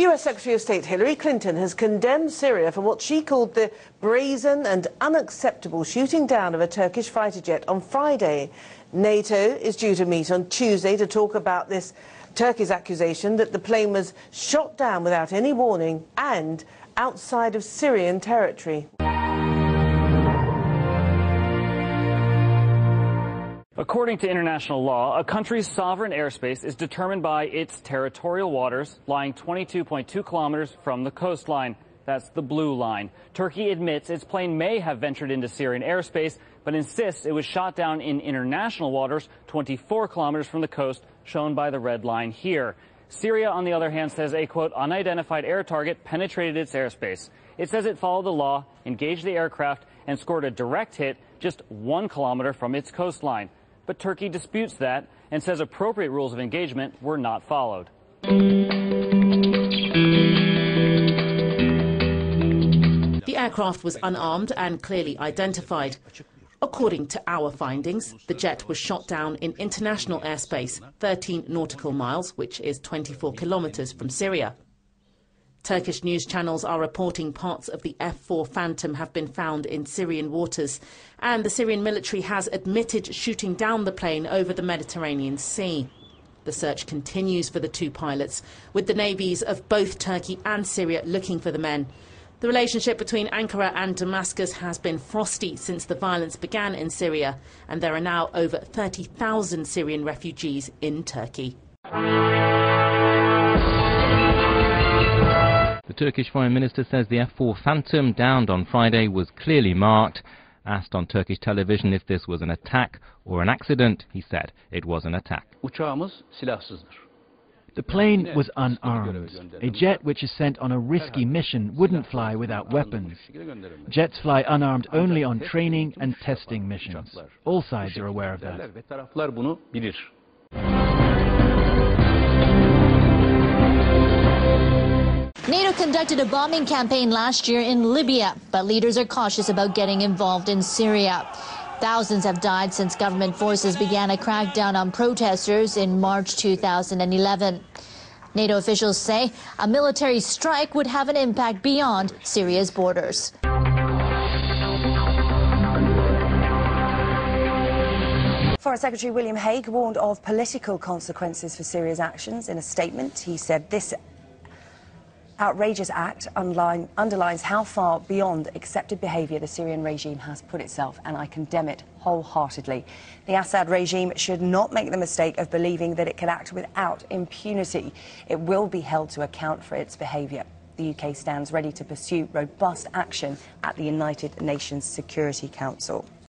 US Secretary of State Hillary Clinton has condemned Syria for what she called the brazen and unacceptable shooting down of a Turkish fighter jet on Friday. NATO is due to meet on Tuesday to talk about this Turkey's accusation that the plane was shot down without any warning and outside of Syrian territory. According to international law, a country's sovereign airspace is determined by its territorial waters lying 22.2 kilometers from the coastline. That's the blue line. Turkey admits its plane may have ventured into Syrian airspace, but insists it was shot down in international waters 24 kilometers from the coast, shown by the red line here. Syria, on the other hand, says a, quote, unidentified air target penetrated its airspace. It says it followed the law, engaged the aircraft, and scored a direct hit just 1 kilometer from its coastline. But Turkey disputes that and says appropriate rules of engagement were not followed. The aircraft was unarmed and clearly identified. According to our findings, the jet was shot down in international airspace, 13 nautical miles, which is 24 kilometers from Syria. Turkish news channels are reporting parts of the F-4 Phantom have been found in Syrian waters, and the Syrian military has admitted shooting down the plane over the Mediterranean Sea. The search continues for the two pilots, with the navies of both Turkey and Syria looking for the men. The relationship between Ankara and Damascus has been frosty since the violence began in Syria, and there are now over 30,000 Syrian refugees in Turkey. The Turkish Foreign Minister says the F-4 Phantom downed on Friday was clearly marked. Asked on Turkish television if this was an attack or an accident, he said it was an attack. The plane was unarmed. A jet which is sent on a risky mission wouldn't fly without weapons. Jets fly unarmed only on training and testing missions. All sides are aware of that. NATO conducted a bombing campaign last year in Libya, but leaders are cautious about getting involved in Syria. Thousands have died since government forces began a crackdown on protesters in March 2011. NATO officials say a military strike would have an impact beyond Syria's borders. Foreign Secretary William Hague warned of political consequences for Syria's actions. In a statement, he said this outrageous act underlines how far beyond accepted behaviour the Syrian regime has put itself, and I condemn it wholeheartedly. The Assad regime should not make the mistake of believing that it can act without impunity. It will be held to account for its behaviour. The UK stands ready to pursue robust action at the United Nations Security Council.